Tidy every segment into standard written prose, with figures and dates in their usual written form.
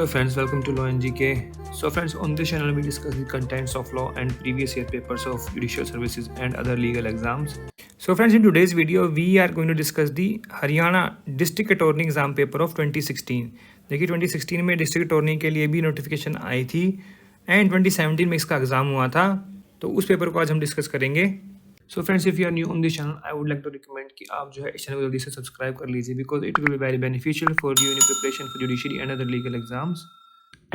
friends, welcome to Law and GK. So friends, on this channel we discuss the contents of law and previous year papers of judicial services and other legal exams. So friends, in today's video we are going to discuss the Haryana District Attorney exam paper of 2016. देखिए 2016 में district attorney के लिए भी notification आई थी and 2017 में इसका exam हुआ था, तो उस पेपर को आज हम डिस्कस करेंगे. So friends, if you are new on this channel I would like to recommend कि आप जो है इस चैनल को जल्दी से सब्सक्राइब कर लीजिए, because it will be very beneficial for you in preparation for judiciary and other legal exams.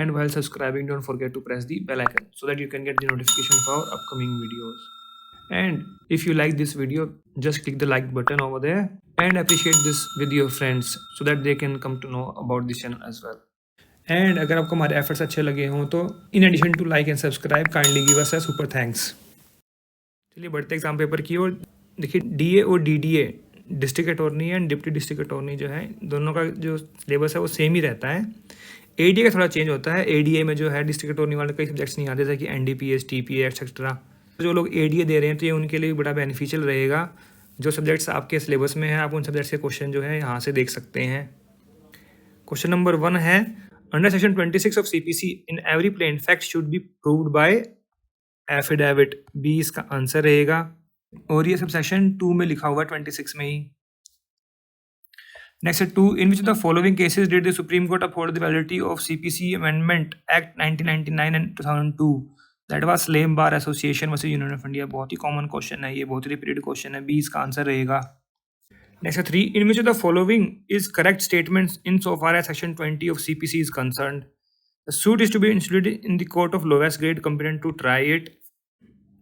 And while subscribing, don't forget to press the bell icon so that you can get the notification for our upcoming videos. And if you like this video, just click the like button over there and appreciate this with your friends so that they can come to know about this channel as well. And अगर आपको हमारे efforts अच्छे लगे हों तो in addition to like and subscribe, kindly give us a super thanks. चलिए बढ़ते exam paper की ओर. देखिए डीए और DDA district attorney and deputy district attorney जो है दोनों का जो सिलेबस है वो सेम ही रहता है. एडीए का थोड़ा चेंज होता है. एडीए में जो है डिस्ट्रिक्ट अटॉर्नी वाले कई सब्जेक्ट्स नहीं आते, जैसे कि एनडीपीएस, टीपीए एक्सेट्रा. जो लोग एडीए दे रहे हैं तो ये उनके लिए बड़ा बेनिफिशियल रहेगा. जो सब्जेक्ट्स आपके सिलेबस में है आप उन सब्जेक्ट्स के क्वेश्चन जो है यहाँ से देख सकते हैं. क्वेश्चन नंबर 1 है, under section 26 of CPC in every plain fact should be proved by affidavit. B इसका आंसर रहेगा, और ये सब सेक्शन 2 में लिखा हुआ है 26 में ही. Next है 2. In which of the following cases did the Supreme Court uphold the validity of CPC Amendment Act 1999 and 2002? That was Slave Bar Association versus Union of India. बहुत ही कॉमन क्वेश्चन है ये, बहुत ही रिपीटेड क्वेश्चन है. B इसका answer रहेगा. Next है 3. In which of the following is correct statements in so far as section 20 of CPC is concerned? The suit is to be instituted in the court of lowest grade competent to try it.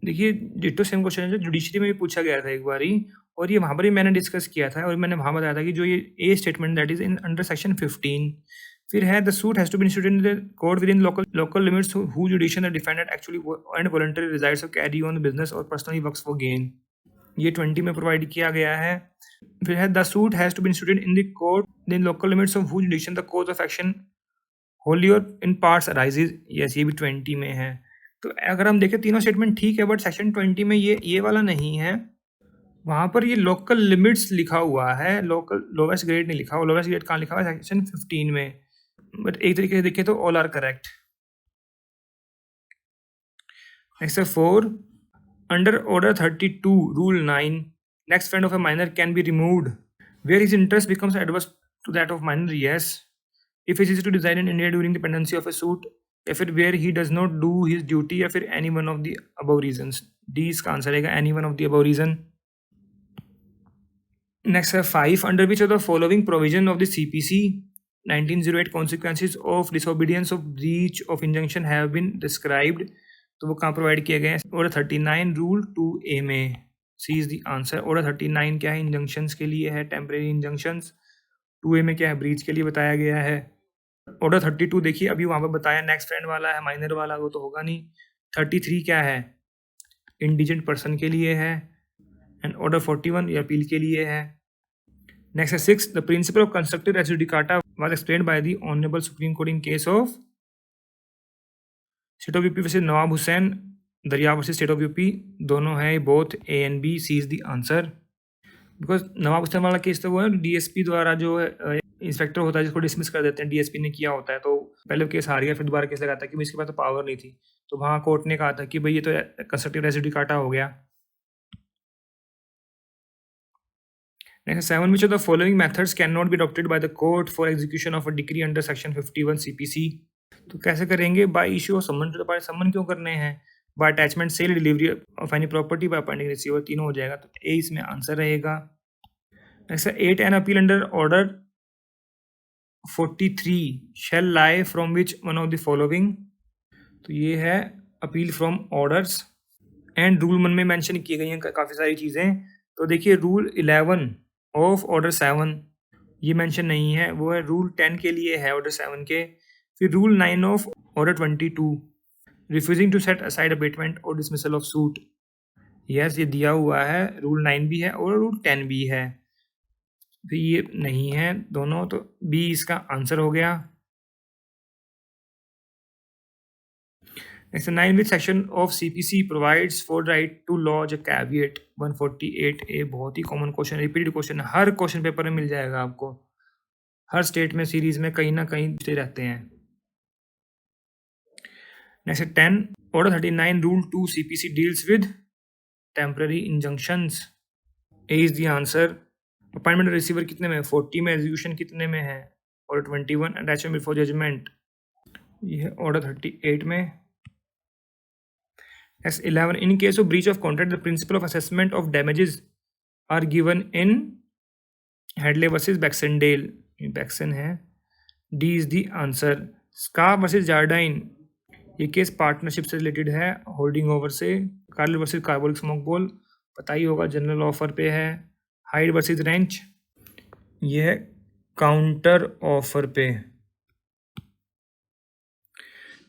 देखिए ditto same question है जो judiciary में भी पूछा गया था एक बारी, और ये वहाँ पर भी मैंने डिस्कस किया था और मैंने वहाँ बताया था कि जो ये a statement that is in under section 15. फिर है the suit has to be instituted in the court with in local limits who judicial the defendant actually and voluntary resides और कैरी ऑन द बिजनेस और personally works for gain. ये 20 में provide किया गया है. फिर है the suit has to be instituted in the court in local limits of who judicial the course of action Holi और इन पार्ट्स अराइजेज. यस, ये भी 20 में है. तो अगर हम देखें तीनों स्टेटमेंट ठीक है, बट सेक्शन 20 में ये वाला नहीं है. वहाँ पर ये लोकल लिमिट्स लिखा हुआ है, लोकल लोवेस्ट ग्रेड नहीं लिखा हुआ. लोवेस्ट ग्रेड कहाँ लिखा हुआ है? सेक्शन 15 में. बट एक तरीके से देखें तो ऑल आर करेक्ट. नेक्स्ट है 4. Under order 32 rule 9 next friend of a minor can be removed where his interest becomes adverse to that of minor. Yes, if is is to design in India during the pendency of a suit, या फिर where he does not do his duty, या फिर any one of the above reasons. D इसका answer रहेगा, any one of the above reason. Next है 5. Under which of the following provision of the CPC 1908 consequences of disobedience of breach of injunction have been described. तो वो कहाँ provide किए गए हैं? Order 39 rule 2A में. सी is the answer. Order 39 क्या है? इंजंक्शंस के लिए है, टेम्परेरी इंजंक्शंस. 2A में क्या है? ब्रीच के लिए बताया गया है. ऑर्डर 32 देखिए अभी वहाँ पर बताया नेक्स्ट फ्रेंड वाला है, माइनर वाला वो तो होगा नहीं. 33 क्या है? इंडिजेंट पर्सन के लिए है. एंड ऑर्डर 41 ये अपील के लिए है. नेक्स्ट है 6. The principle of constructive res judicata was explained by the honourable supreme court in case of state of UP versus Nawab Hussain, Dariya versus state of UP. दोनों है both A and B. C is the answer. Because Nawab Hussain वाला case तो वो है DSP द्वारा जो inspector होता है जिसको डिसमिस कर देते हैं, डीएसपी ने किया होता है. तो पहले केस हार गया, फिर दोबारा केस लगाता है कि इसके पास तो पावर नहीं थी. तो वहाँ कोर्ट ने कहा था कि भाई ये तो कंस्ट्रक्टिव रेस जुडिकाटा हो गया. Next, 7. Which of the following methods cannot be adopted by the court for execution of a decree under section 51 CPC? तो कैसे करेंगे? By issue of summon to the party. Summon क्यों करने हैं? By attachment, sale, delivery of any property, by appointing receiver. तीनों हो जाएगा. तो ए इसमें आंसर रहेगा. Next 8. An appeal under order 43 shall lie from which one of the following? तो ये है appeal from orders. And rule 1 में मेंशन की गई हैं काफ़ी सारी चीज़ें. तो देखिए रूल 11 ऑफ ऑर्डर 7 ये मेंशन नहीं है, वो है रूल 10 के लिए है ऑर्डर 7 के. फिर rule 9 of order 22 refusing to set aside abatement और डिसमिसल ऑफ सूट. यस, ये दिया हुआ है. रूल 9 भी है और रूल 10 भी है. फिर ये नहीं है दोनों, तो बी इसका आंसर हो गया. Next, 9 which section of CPC provides for right to lodge a caveat? 148A. बहुत ही कॉमन क्वेश्चन, रिपीटेड क्वेश्चन है, हर क्वेश्चन पेपर में मिल जाएगा आपको. हर स्टेट में सीरीज में कहीं ना कहीं रहते हैं. Next at 10, Order 39 Rule 2 CPC deals with temporary injunctions. A is the answer. Appointment of receiver कितने में है? 40 में. Execution कितने में है? Order 21 attachment before judgment. ये है Order 38 में. Next 11, in case of breach of contract, the principle of assessment of damages are given in Hadley versus Baxendale. Baxen है. D is the answer. Scar versus Jardine, ये case partnership से related है, holding over से. Carl versus carbolic smoke ball, पता ही होगा, general offer पे है. हाइड वर्सेस रेंच, ये है काउंटर ऑफर पे.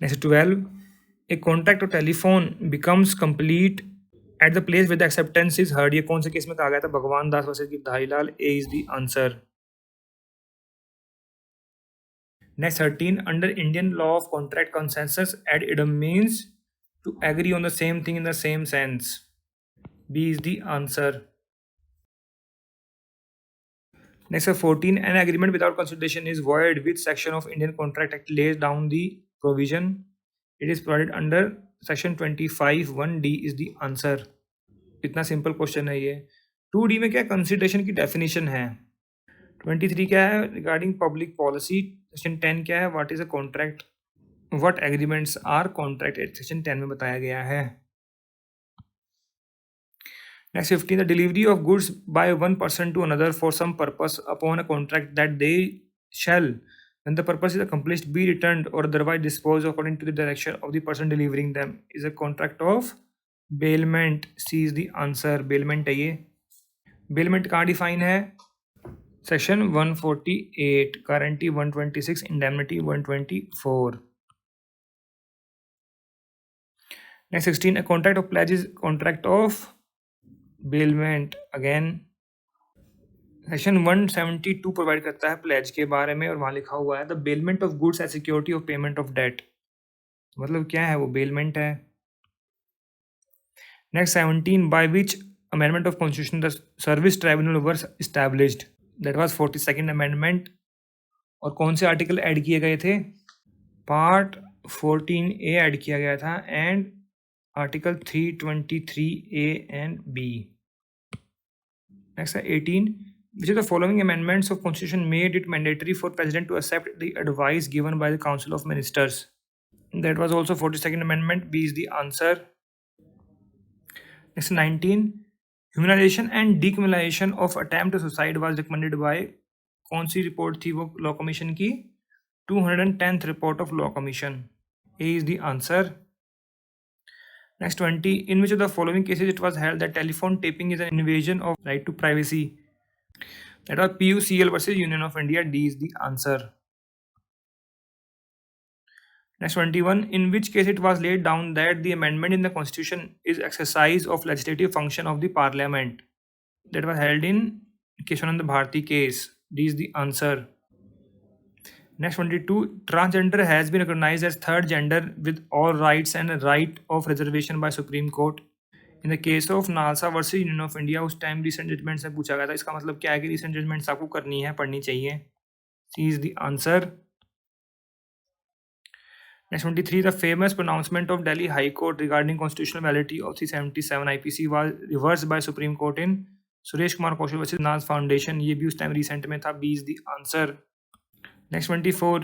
Next 12, a contract of telephone becomes complete at the place with acceptance is heard. ये कौन से केस में कहा गया था? Bhagwan Das versus Girdharilal. A is the answer. Next 13, under Indian law of contract consensus ad idem means to agree on the same thing in the same sense. B is the answer. Next 14, an agreement without consideration is void. Which section of Indian Contract Act lays down the provision? It is provided under section 25 1D is the answer. इतना simple question है ये. 2D में क्या consideration की definition है? 23 क्या है? Regarding public policy. Section 10 क्या है? What is a contract, what agreements are contract, section 10 में बताया गया है. Next 15, the delivery of goods by one person to another for some purpose upon a contract that they shall when the purpose is accomplished be returned or otherwise disposed according to the direction of the person delivering them is a contract of bailment. C is the answer. bailment है ये. bailment कहाँ define है? Section 148, guarantee 126, indemnity 124. Next 16, a contract of pledge is contract of bailment. Again section 172 provide करता है pledge के बारे में, और वहाँ लिखा हुआ है the bailment of goods as security of payment of debt. मतलब क्या है वो? बेलमेंट है. Next 17, by which amendment of constitution the service tribunal were established. That was 42nd amendment. और कौन से आर्टिकल ऐड किए गए थे? पार्ट 14A ऐड किया गया था and article 323A and B. Next है 18, which of the following amendments of constitution made it mandatory for president to accept the advice given by the council of ministers? That was also 42nd amendment. B is the answer. Next 19, humanization and decriminalization of attempt to suicide was recommended by, कौन सी report थी वो law commission की? 210th report of law commission. A is the answer. Next 20, in which of the following cases it was held that telephone taping is an invasion of right to privacy? That was PUCL versus Union of India. D is the answer. Next 21, in which case it was laid down that the amendment in the constitution is exercise of legislative function of the parliament? That was held in Keshanand Bharti case. D is the answer. Next 22, transgender has been recognized as third gender with all rights and a right of reservation by Supreme Court. In the case of NALSA versus union of India, उस time recent judgment से पूछा गया था. इसका मतलब क्या है कि रिसेंट जजमेंट्स आपको करनी है, पढ़नी चाहिए. C is the answer. Next 23, the famous pronouncement of Delhi high court regarding constitutional validity of 377 IPC was reversed by supreme court in Suresh Kumar Kaushal versus Naz foundation. ये भी उस टाइम रिसेंट में था. B is the answer. Next 24,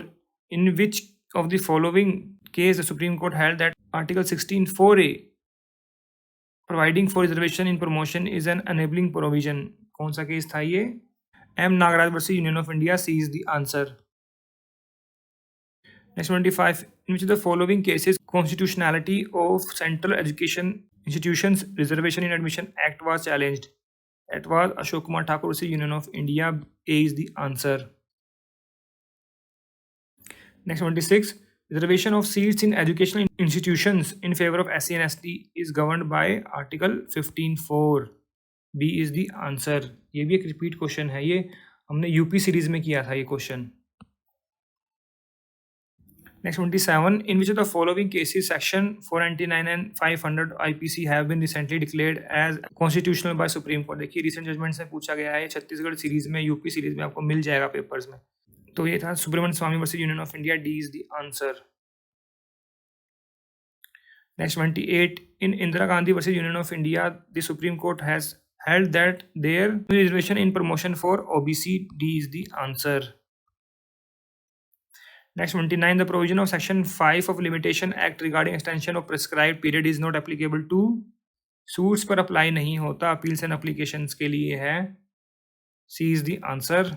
in which of the following case the Supreme Court held that Article 16(4)(a) providing for reservation in promotion is an enabling provision? कौन सा case था ये? M. Nagaraj versus Union of India. C is the answer. Next 25, in which of the following cases constitutionality of Central Education Institutions Reservation in Admission Act was challenged? That was Ashok Kumar Thakur versus Union of India. A is the answer. Next 26, reservation of seats in educational institutions in favor of SC and ST is governed by Article 15(4). B is the answer. ये भी एक repeat question है. ये हमने UP series में किया था ये question. Next 27, in which of the following cases section 499 and 500 IPC have been recently declared as constitutional by Supreme Court? देखिए रिसेंट जजमेंट से पूछा गया है. छत्तीसगढ़ सीरीज में, यूपी सीरीज में आपको मिल जाएगा पेपर्स में. तो ये था Subramanian Swamy versus union of India. D is the answer. Next 28, in Indira Gandhi versus Union of India, the Supreme Court has held that their reservation in promotion for OBC. D is the answer. Next 29, the provision of Section 5 of Limitation Act regarding extension of prescribed period is not applicable to. Suits पर apply नहीं होता, appeals and applications के लिए है. सी is the answer.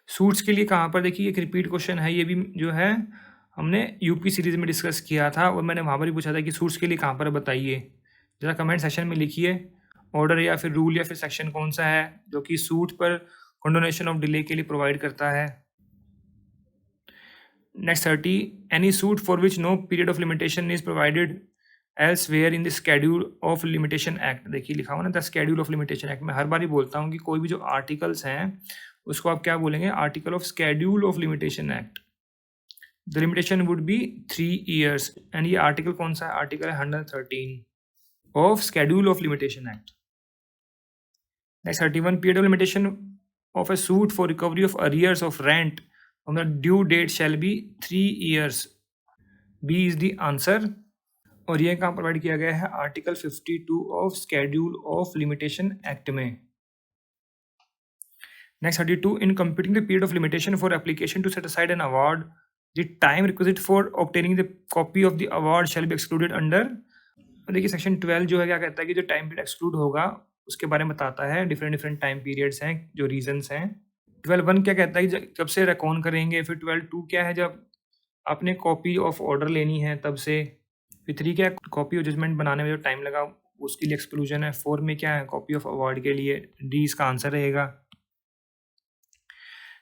Suits के लिए कहाँ पर, देखिए एक रिपीट क्वेश्चन है, ये भी जो है हमने यूपी सीरीज में डिस्कस किया था और मैंने वहाँ पर भी पूछा था कि सूट्स के लिए कहाँ पर बताइए. जरा कमेंट सेक्शन में लिखिए ऑर्डर या फिर रूल या फिर सेक्शन कौन सा है जो कि सूट पर कंडोनेशन ऑफ डिले के लिए प्रोवाइड करता है. Next 30, any suit for which no period of limitation is provided elsewhere in the schedule of limitation act. देखिए लिखा हुआ ना the schedule of limitation act. मैं हर बार ही बोलता हूँ कि कोई भी जो आर्टिकल्स हैं उसको आप क्या बोलेंगे, article of schedule of limitation act. The limitation would be 3 years and ये आर्टिकल कौन सा है, आर्टिकल है 113 of schedule of limitation act. Next 31, period of limitation of a suit for recovery of arrears of rent from the due date shall be 3 years. B is the answer. और यह कहाँ provide किया गया है, article 52 of schedule of limitation act में. Next 32, in computing the period of limitation for application to set aside an award the time requisite for obtaining the copy of the award shall be excluded under. देखिए section 12 जो है क्या कहता है कि जो time period exclude होगा उसके बारे में बताता है. डिफरेंट टाइम पीरियड्स हैं, जो रीजंस हैं. 12(1) क्या कहता है कि जब से रेकॉन करेंगे. फिर 12(2) क्या है, जब आपने कॉपी ऑफ ऑर्डर लेनी है तब से. फिर 3 क्या है, कॉपी ऑफ जजमेंट बनाने में जो टाइम लगा उसके लिए एक्सक्लूजन है. 4 में क्या है, कॉपी ऑफ अवार्ड के लिए. डी इसका आंसर रहेगा.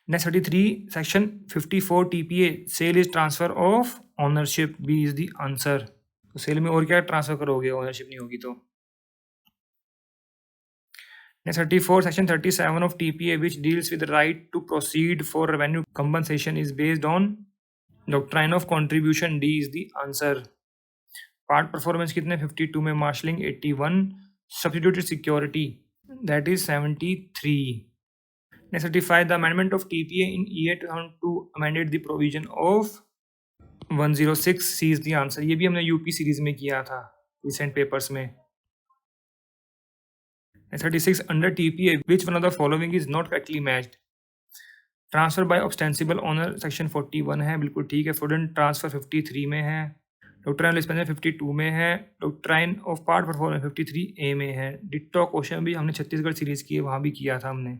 Next 33, section 54 TPA sale is transfer of ownership. B is the answer. तो सेल में और क्या ट्रांसफर करोगे, ऑनरशिप नहीं होगी तो. Next 34, section 37 of TPA which deals with the right to proceed for revenue compensation is based on doctrine of contribution. D is the answer. Part performance कितने, 52 में. marshalling 81, substituted security that is 73. Next 35, the amendment of TPA in year 2002 amended the provision of 106. C is the answer. ये भी हमने UP series में किया था recent papers में. 36, under TPA which one of the following is not correctly matched. Transfer by ostensible owner section 41 है, बिल्कुल ठीक है. फूडेंट ट्रांसफर 53 में है. डॉक्ट्राइन ऑफ 52 में है. Doctrine of part performance 53A में है. डिट्टो क्वेश्चन भी हमने छत्तीसगढ़ सीरीज की है, वहाँ भी किया था हमने.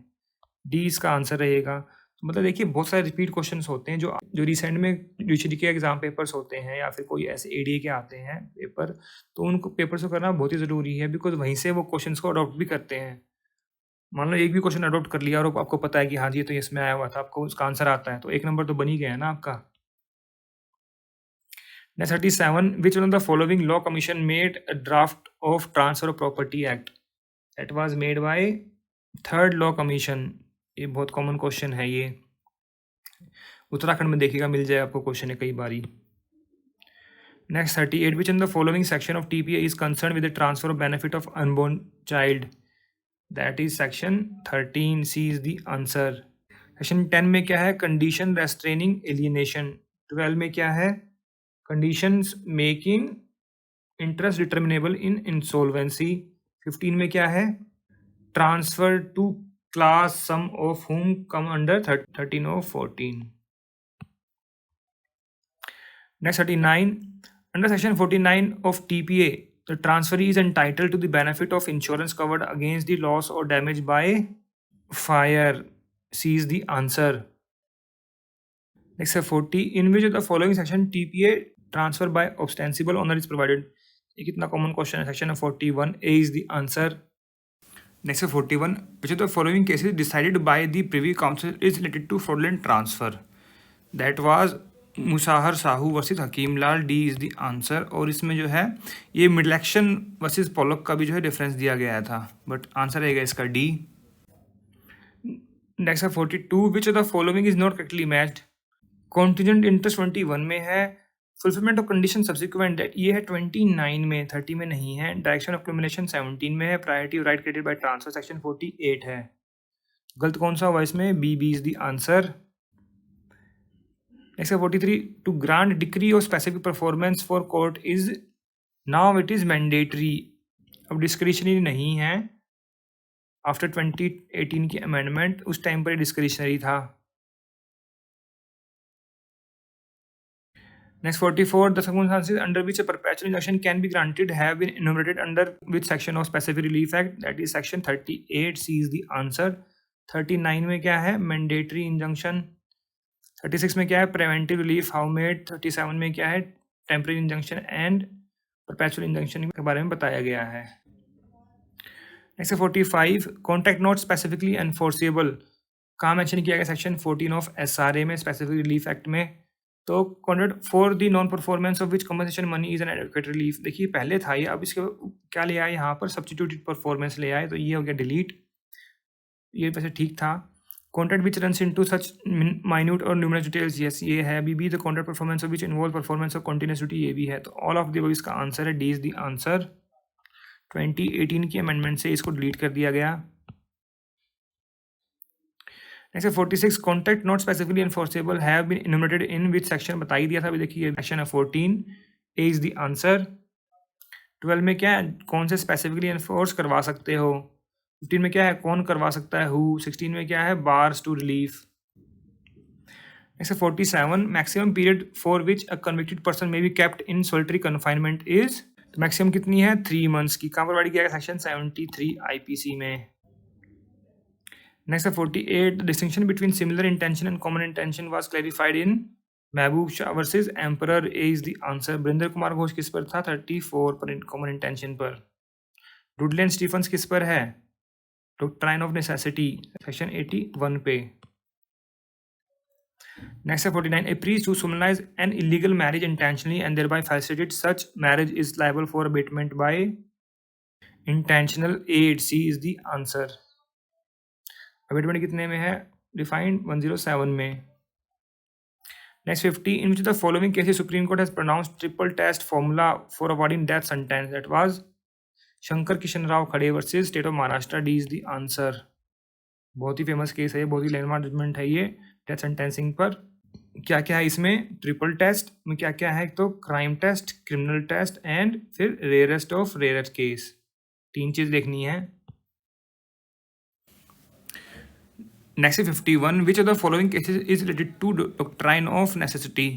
डी इसका आंसर रहेगा. तो मतलब देखिए बहुत सारे रिपीट क्वेश्चंस होते हैं जो रिसेंट में यूजीसी के एग्जाम पेपर्स होते हैं या फिर कोई ऐसे एडीए के आते हैं पेपर, तो उनको पेपर्स को करना बहुत ही ज़रूरी है बिकॉज वहीं से वो क्वेश्चंस को अडॉप्ट भी करते हैं. मान लो एक भी क्वेश्चन अडॉप्ट कर लिया और आपको पता है कि हाँ जी तो इसमें आया हुआ था, आपको उसका आंसर आता है, तो 1 नंबर तो बन ही गया ना आपका. Next 37, which one of the following law commission made a draft of transfer of property act. That was made by 3rd law commission. ये बहुत कॉमन क्वेश्चन है, ये उत्तराखंड में देखिएगा, मिल जाए आपको क्वेश्चन है कई बारी. Next 38, which in the following section of TPA is concern with the transfer of benefit of unborn child. That is section 13. C is the answer. Section 10 में क्या है, कंडीशन रेस्ट्रेनिंग एलियनेशन. 12 में क्या है, conditions making interest determinable in insolvency. 15 में क्या है, transfer to class sum of whom come under 13 or 14. Next 39, under section 49 of TPA the transferee is entitled to the benefit of insurance covered against the loss or damage by fire. C is the answer. Next 40, in which of the following section TPA transfer by ostensible owner is provided. ये कितना common question है. Section 41. A is the answer. Next 41, which of the following cases decided by the Privy Council is related to fraudulent transfer. That was Musahar Sahu versus Hakim Lal. D is the answer. और इसमें जो है ये मिडलेक्शन versus Pollock का भी जो है डिफरेंस दिया गया था, बट आंसर रहेगा इसका D. Next 42, which of the following is not correctly matched. Contingent interest 21 में है. Fulfilment of condition subsequent date ये है 29 में, 30 में नहीं है. डायरेक्शन ऑफ एक्यूमुलेशन 17 में है. Priority right credit by transfer section 48 है. गलत कौन सा हुआ इसमें, B is the answer. Next 43, to grant decree of specific performance for court is now it is mandatory. अब डिस्क्रिशनरी नहीं है. आफ्टर 2018 की अमेंडमेंट उस टाइम पर डिस्क्रिशनरी था. Next 44, the circumstances under which a perpetual injunction can be granted have been enumerated under which section of Specific Relief Act, that is section 38 C is the answer. 39 में क्या है? Mandatory injunction. 36 में क्या है? Preventive relief how made. 37 में क्या है? Temporary injunction and perpetual injunction के बारे में बताया गया है. Next 45, contract not specifically enforceable. कहाँ मेंशन किया गया? सेक्शन 14 ऑफ SRA में, स्पेसिफिक रिलीफ एक्ट में. तो contract for the non performance of which compensation money is an advocate relief. देखिए पहले था ये, अब इसके क्या ले आए यहाँ पर? सब्स्टिट्यूटेड परफॉर्मेंस ले आए, तो ये हो गया डिलीट. ये वैसे ठीक था. Contract which runs into such minute और न्यूमरस डिटेल्स, यस ये है. B the contract performance of which involve performance of continuity, ये भी है. तो ऑल ऑफ द इसका आंसर है. D is the answer. 2018 की अमेंडमेंट से इसको डिलीट कर दिया गया. Next 46, contract not specifically enforceable have been enumerated in which section, बता ही दिया था. अभी देखिए सेक्शन है 14. ए इज द आंसर. 12 में क्या है? कौन से स्पेसिफिकली एनफोर्स करवा सकते हो. 15 में क्या है? कौन करवा सकता है, हु. 16 में क्या है? Bars to relief. Next 47, maximum period for which a convicted person may be kept in solitary confinement is. तो मैक्सिमम कितनी है? 3 मंथ्स की. कहाँ पर बढ़ गया? सेक्शन 73 IPC में. Next 48, the distinction between similar intention and common intention was clarified in Mehboob Shah versus emperor. A is the answer. Barinder Kumar Ghosh किस पर था? 34 पर कॉमन इंटेंशन पर. डुडले स्टीफन्स किस पर है? डॉक्ट्राइन ऑफ नेसेसिटी, सेक्शन 81 पे. Next 49, a priest who solemnise an illegal marriage intentionally and thereby facilitate such marriage is liable for abetment by intentional aid. C is the answer. Abetment कितने में है? Defined 107 में. Next 50, in which the following cases supreme court has pronounced triple test formula for awarding death sentence, that was Shankar Kishan Rao Khade versus state of Maharashtra. D is the answer. बहुत ही famous case है, बहुत ही landmark judgement है ये death sentencing पर. क्या क्या है इसमें? ट्रिपल टेस्ट में क्या क्या है? तो crime test, criminal test and फिर रेयरेस्ट ऑफ रेयर केस. 3 चीज देखनी है. Next 51, which of the following cases is related to doctrine of necessity.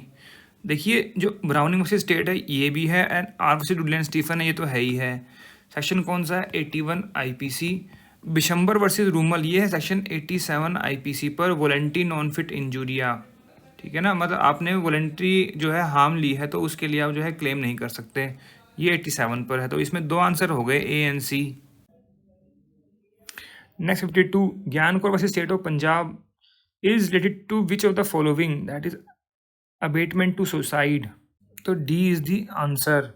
देखिए जो ब्राउनिंग वर्सेस स्टेट है ये भी है, and R versus Dudley and Stephen है ये तो है ही है. सेक्शन कौन सा है? 81 IPC. बिशंबर वर्सेस रूमल ये है सेक्शन 87 IPC पर, वॉलेंट्री नॉन फिट इंजूरिया. ठीक है ना, मतलब आपने वॉलेंट्री जो है हार्म ली है तो उसके लिए आप जो है क्लेम नहीं कर सकते. ये 87 पर है. तो इसमें 2 आंसर हो गए, A and C. Next 52, Gyan Kaur versus state of Punjab is related to which of the following, that is abetment to suicide. तो D is the answer.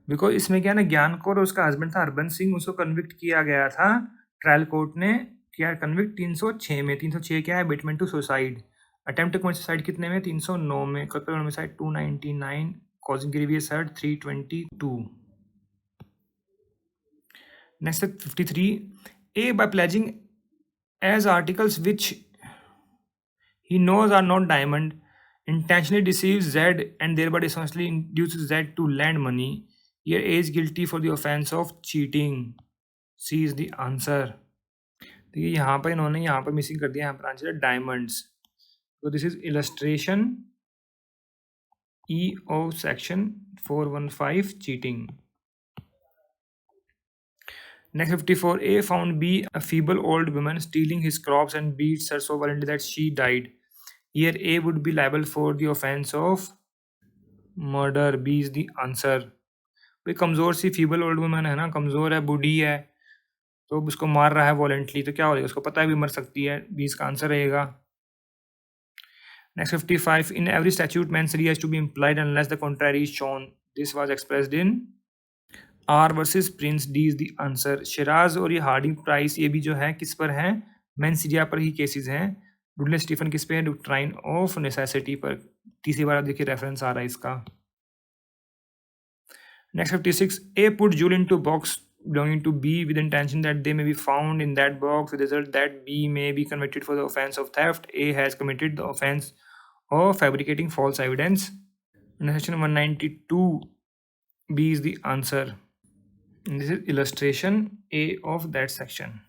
Because इसमें क्या है ना, ज्ञान कौर और उसका हस्बैंड था हरबंस सिंह, उसको कन्विक्ट किया गया था ट्रायल कोर्ट ने. किया कन्विक्ट 306 में. 306 क्या है? Abetment to suicide. Attempt to suicide कितने में? 309 में. Culpable homicide 299. Causing grievous hurt 322. Next 53, A, by pledging as articles which he knows are not diamond, intentionally deceives Z and thereby essentially induces Z to lend money. Here A is guilty for the offense of cheating. C is the answer. तो ये यहाँ पर इन्होंने यहाँ पर missing कर दिया, यहाँ पर आंसर है डायमंड्स. तो this is illustration E of section 415 cheating. Next 54, A found B a feeble old woman stealing his crops and beats her so violently that she died. Here A would be liable for the offense of murder. B is the answer. भाई कमज़ोर सी feeble old woman है ना, कमज़ोर है, बूढ़ी है, तो उसको मार रहा है वॉलेंटली, तो क्या हो जाएगा? उसको पता है भी मर सकती है. B इसका आंसर रहेगा. Next 55, in every statute men's has to be implied unless the contrary is shown. This was expressed in R versus Prince. D is the answer. Siraj और ये हार्डिंग प्राइस ये भी जो है किस पर है? मेंसिरिया पर ही केसेस हैं. डुडले स्टीफन किस पे है? डॉक्ट्राइन ऑफ नेसेसिटी पर. तीसरी बार आप देखिए रेफरेंस आ रहा है इसका. Next 56, A put joule into box belonging to B with intention that they may be found in that box with the result that B may be convicted for the offense of theft. A has committed the offense or fabricating false evidence. Under section 192B is the answer. And this is illustration A of that section.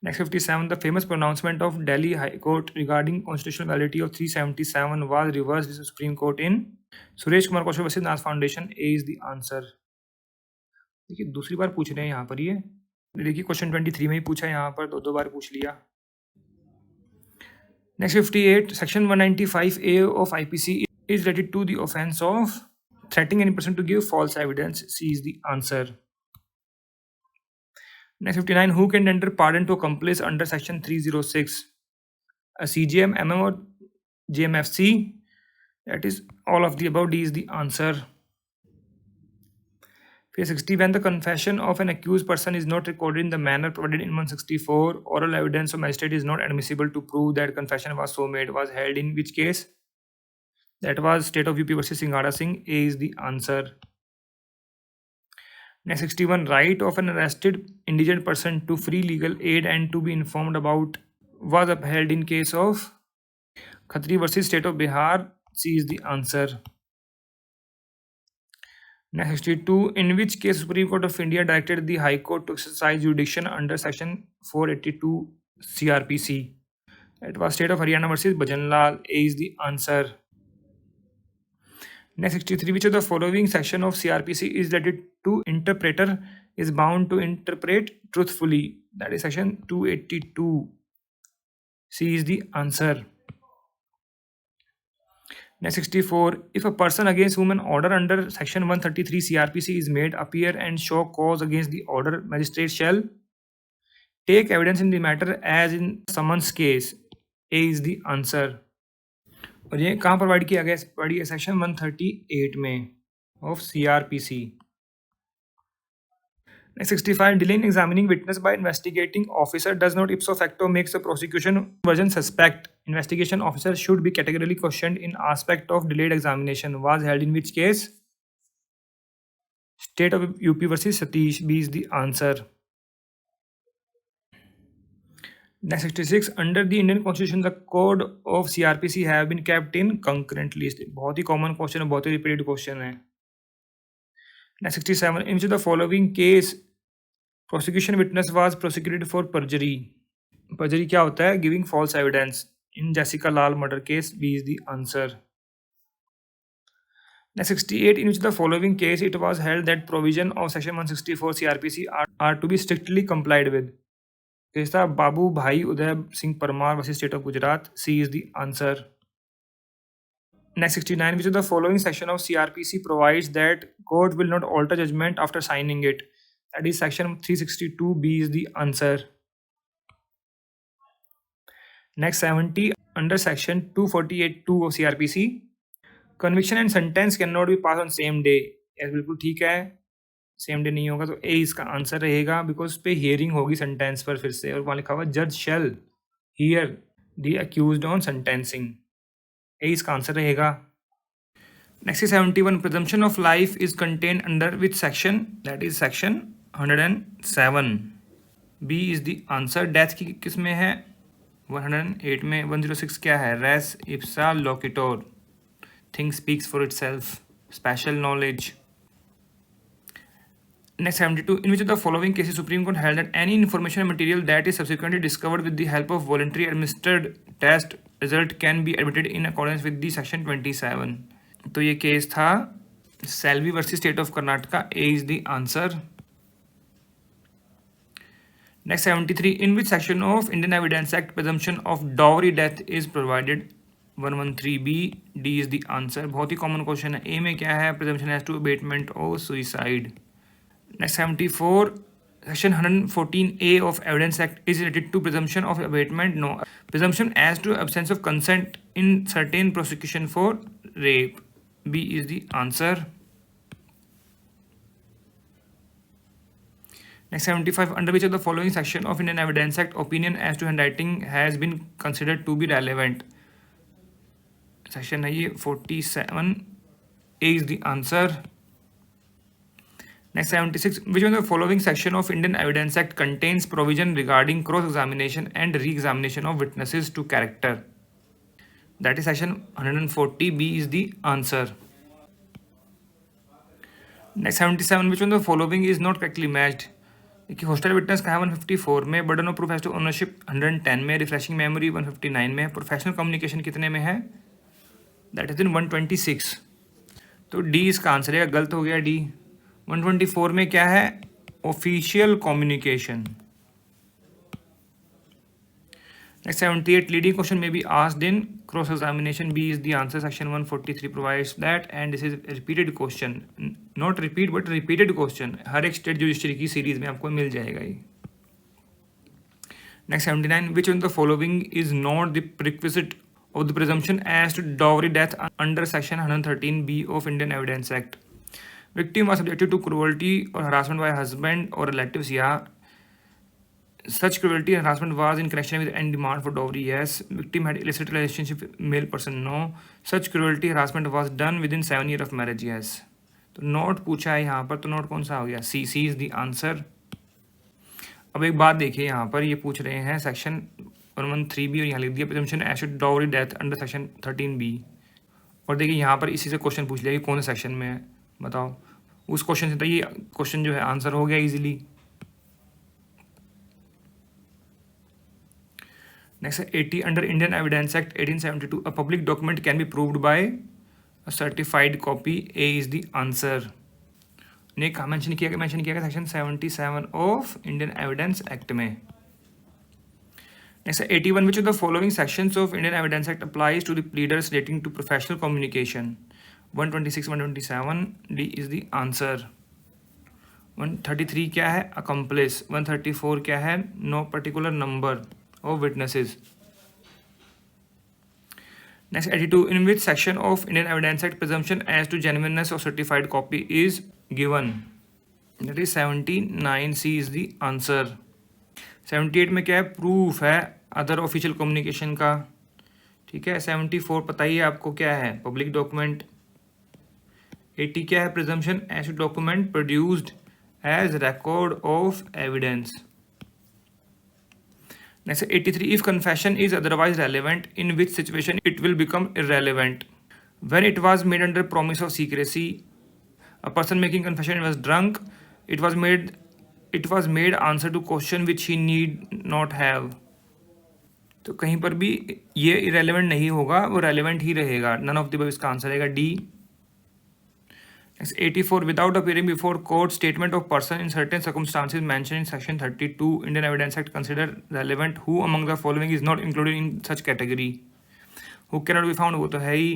Next 57, the famous pronouncement of Delhi High Court regarding constitutional validity of 377 was reversed with the Supreme Court in Suresh Kumar Kaushal versus Nas Foundation. A is the answer. देखिए दूसरी बार पूछ रहे हैं यहाँ पर ये देखिए question 23 में ही पूछा है यहाँ पर दो बार पूछ लिया. Next 58, section 195A of IPC is related to the offense of threatening any person to give false evidence. C is the answer. Next 59, who can tender pardon to accomplice under section 306? A CJM, MM or JMFC? That is all of the above. D is the answer. 60, when the confession of an accused person is not recorded in the manner provided in 164, oral evidence of magistrate is not admissible to prove that confession was so made, was held in which case? That was State of UP versus Singhara Singh. A is the answer. Next 61, right of an arrested indigent person to free legal aid and to be informed about was upheld in case of Khatri versus State of Bihar. C is the answer. Next 62, in which case Supreme Court of India directed the High Court to exercise jurisdiction under section 482 CRPC. It was State of Haryana versus Bhajanlal. A is the answer. Next 63, which of the following section of CRPC is related to interpreter is bound to interpret truthfully? That is section 282. C is the answer. Next 64, if a person against whom an order under section 133 CRPC is made appear and show cause against the order, magistrate shall take evidence in the matter as in summons case. A is the answer. और ये कहाँ provide किया गया? पढ़िए section 138 में of CRPC. Next 65, delay in examining witness by investigating officer does not ipso facto makes the prosecution version suspect. Investigation officer should be categorically questioned in aspect of delayed examination. Was held in which case? State of UP versus Satish. B is the answer. Next 66, under the Indian Constitution, the code of CRPC have been kept in concurrent list. बहुत ही common question है, बहुत ही repeated question है. Next 67, in which of the following case prosecution witness was prosecuted for perjury? Perjury क्या होता है? Giving false evidence. In Jessica Lal murder case, B is the answer. Next 68, in which of the following case it was held that provision of section 164 CRPC are to be strictly complied with? Case था बाबू भाई Uday Singh Parmar versus State of Gujarat. C is the answer. Next 69, which of the following section of CRPC provides that court will not alter judgment after signing it? That is section 362. B is the answer. Next 70, under section 248(2) of CRPC, conviction and sentence cannot be passed on same day. Yes, बिल्कुल ठीक है, same day नहीं होगा तो ए इसका answer रहेगा, because पे hearing होगी सेंटेंस पर फिर से, और वहाँ लिखा हुआ जज shall hear the accused on sentencing. A इसका आंसर रहेगा. Next 71, presumption of life is contained under which section? That is section 107. B is the answer. Death की किस में है? 108 में. 106 क्या है? Res ipsa loquitur. Thing speaks for itself. Special knowledge. Next 72, in which of the following cases Supreme Court held that any information and material that is subsequently discovered with the help of voluntary administered test result can be admitted in accordance with the section 27. तो ये case था Selvi versus state of Karnataka. A is the answer. Next 73, in which section of Indian Evidence Act presumption of dowry death is provided? 113B. D is the answer. बहुत ही common question है. A में क्या है? presumption as to abatement of suicide. Next 74, section 114A of Evidence Act is related to presumption of abatement. No. Presumption as to absence of consent in certain prosecution for rape. B is the answer. Next 75, under which of the following section of Indian Evidence Act opinion as to handwriting has been considered to be relevant? Section है ये 47. A is the answer. Next 76, which one of the following section of Indian Evidence Act contains provision regarding cross-examination and re-examination of witnesses to character? That is section 140, B is the answer. Next 77, which one the following is not correctly matched. देखिए hostile witness का है 154 में, burden of proof as to ownership 110 में, refreshing memory 159 में, professional communication कितने में है, that is इन 126। तो डी इसका आंसर है, गलत हो गया डी। 124 में क्या है, official communication. Next 78, leading question may be asked in cross examination, B is the answer, section 143 provides that, and this is a repeated question, not repeat but repeated question, हर एक state judiciary की series में आपको मिल जाएगा ये। Next 79, which one of the following is not the prerequisite of the presumption as to dowry death under section 113B of Indian Evidence Act? Victim was subjected to cruelty or harassment by husband or relatives, yeah. Such cruelty and harassment was in connection with any demand for dowry, yes. Victim had illicit relationship with male person, no. Such cruelty harassment was done within 7 years of marriage, yes. तो note पूछा है यहाँ पर, तो note कौन सा हो गया, सी, सी इज द आंसर। अब एक बात देखिए, यहाँ पर ये पूछ रहे हैं सेक्शन 113B और यहाँ लिख दिया presumption as to dowry death under section 13B। और देखिए यहाँ पर इसी से क्वेश्चन पूछ लिया कि कौन से सेक्शन में है, बताओ। उस क्वेश्चन से तो ये क्वेश्चन जो है आंसर हो गया easily. Next 80, under Indian evidence act 1872 a public document can be proved by a certified copy, A is the answer. ने कहा मेंशन किया गया section 77 of Indian evidence act में। Next 81, which of the following sections of Indian evidence act applies to the pleaders relating to professional communication, 126, 127, D is the answer. 133 क्या है, accomplice. 134 क्या है, no particular number of witnesses. Next 82, in which section of Indian Evidence Act presumption as to genuineness of certified copy is given, that is 79, C is the answer। 78 में क्या है, proof है other official communication का, ठीक है। 74 पता ही है आपको क्या है, पब्लिक डॉक्यूमेंट। 80 क्या है, presumption as to document produced as record of evidence. Next 83, if confession is otherwise relevant, in which situation it will become irrelevant? When it was made under promise of secrecy, a person making confession was drunk, it was made answer to question which he need not have। तो कहीं पर भी ये irrelevant नहीं होगा, वो relevant ही रहेगा। None of the above इसका आंसर रहेगा D. Next 84, without appearing before court, statement of person in certain circumstances mentioned in section 32 Indian Evidence Act considered relevant, who among the following is not included in such category? Who cannot be found, वो तो है ही।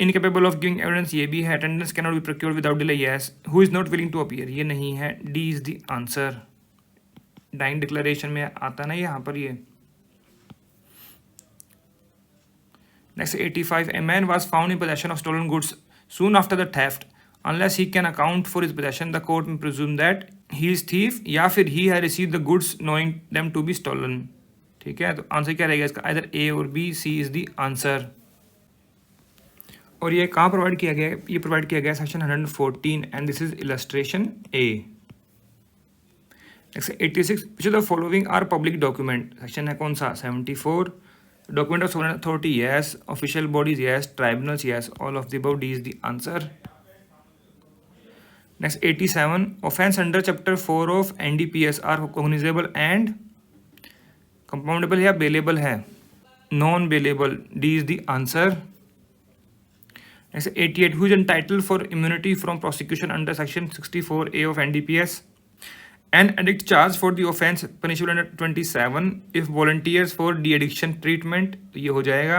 Incapable of giving evidence, ये भी है। Attendance cannot be procured without delay, yes। Who is not willing to appear, ये नहीं है, D is the answer। Dying declaration में आता ना यहाँ पर ये। Next 85, a man was found in possession of stolen goods soon after the theft, unless he can account for his possession, the court may presume that he is thief, या फिर he had received the goods knowing them to be stolen। ठीक है, तो answer क्या रहेगा इसका, either A और B, C is the answer। और ये कहाँ प्रोवाइड किया गया है, ये प्रोवाइड किया गया section 114 and this is illustration A। Next 86, which of the following are public document, section है कौन सा, 74। Document of sovereign authority, yes. Official bodies, yes. Tribunals, yes. All of the above, D is the answer। Next 87, offense under chapter 4 of NDPS are cognizable and compoundable या bailable है, non bailable, D is the answer। Next 88, who is entitled for immunity from prosecution under section 64A of NDPS? An addict charged for the offense punishable under 27 if volunteers for de-addiction treatment, ये हो जाएगा।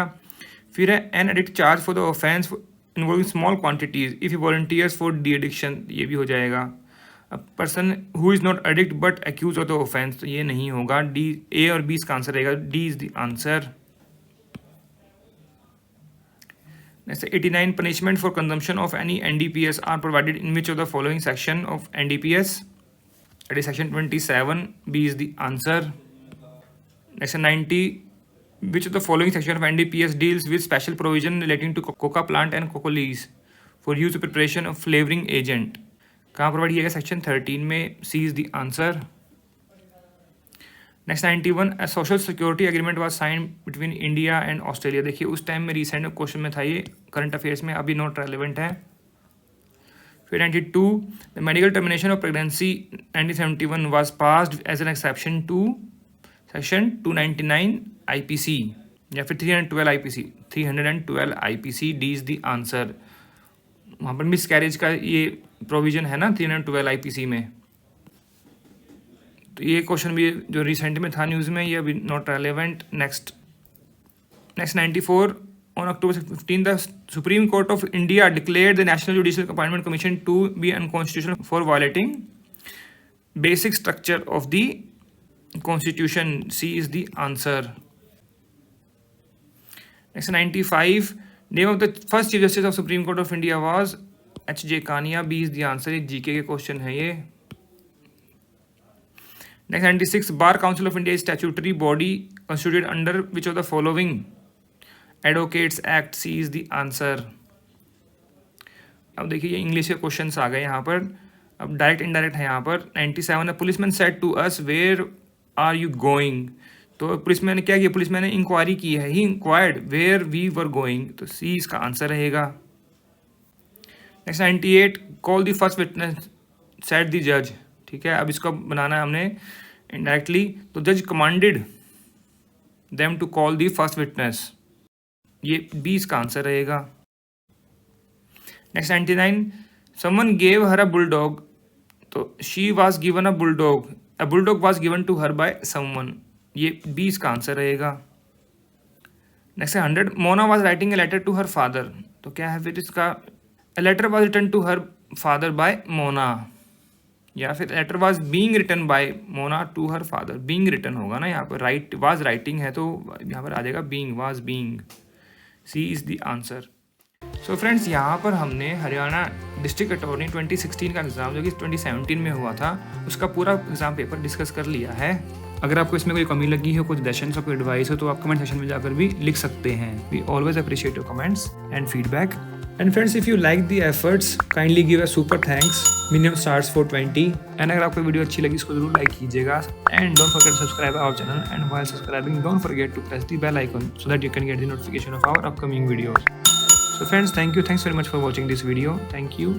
फिर है an addict charged for the offense involving small quantities if he volunteers for de-addiction, ये भी हो जाएगा। A person who is not addict but accused of the offense, तो ये नहीं होगा, D, A और B इसका आंसर रहेगा, D is the answer। Next 89, punishment for consumption of any NDPS are provided in which of the following section of NDPS? That is section 27, B is the answer। Next 90, which of the following section of NDPS deals with special provision relating to coca plant and coca leaves for use of preparation of flavoring agent? कहाँ provide किया गया, section 13 में, C is the answer। Next 91, a social security agreement was sign between India and Australia. देखिए उस time में recent question में था ये, करंट अफेयर्स में, अभी नॉट रेलिवेंट है। फिर 92, the medical termination of pregnancy 1971 was passed as an exception to section 299 IPC या फिर 312 IPC. 312 IPC, D is the answer. वहाँ पर मिस कैरेज का ये प्रोविजन है ना 312 आईपीसी में। तो ये क्वेश्चन भी जो रिसेंट में था न्यूज़ में, ये अभी not relevant. Next 94, on October 15 the supreme court of India declared the national judicial appointment commission to be unconstitutional for violating basic structure of the constitution. C is the answer. Next 95, name of the first chief justice of supreme court of India was H.J. Kania. B is the answer. एक GK के question है ये। Next 96, bar council of India statutory body constituted under which of the following advocates act. C is the answer. अब देखिए ये English के questions आ गए यहाँ पर, अब डायरेक्ट इनडायरेक्ट है यहाँ पर। 97, a policeman said to us where are you going. तो पुलिसमैन ने क्या किया, पुलिसमैन ने इंक्वायरी की है, he inquired where we were going. तो सी इसका आंसर रहेगा। Next 98, call the first witness said the जज। ठीक है, अब इसको बनाना है हमने इनडायरेक्टली। तो जज commanded them to call the first witness, ये बी इसका आंसर रहेगा। Next 99, someone gave her a bulldog. तो she was given a bulldog, a bulldog was given to her by someone, ये बी इसका आंसर रहेगा। Next 100, Mona was writing a letter to her father. तो क्या है फिर इसका, a letter was written to her father by Mona, या फिर letter was being written by Mona to her father. Being written होगा ना यहाँ पर, राइट वाज राइटिंग है तो यहाँ पर आ जाएगा being, was being. C is the answer. So friends, यहाँ पर हमने हरियाणा डिस्ट्रिक्ट अटॉर्नी 2016 का एग्ज़ाम जो कि 2017 में हुआ था, उसका पूरा एग्ज़ाम पेपर डिस्कस कर लिया है। अगर आपको इसमें कोई कमी लगी हो, कुछ सजेशंस और कोई एडवाइस हो, तो आप कमेंट सेक्शन में जाकर भी लिख सकते हैं। We always appreciate your comments and feedback. And friends, if you like the efforts, kindly give a super thanks, minimum stars for 20। And अगर आपको वीडियो अच्छी लगी, इसको जरूर लाइक कीजिएगा। And don't forget to subscribe our channel, and while subscribing don't forget to press the bell icon so that you can get the notification of our upcoming videos. So friends, thanks very much for watching this video. Thank you.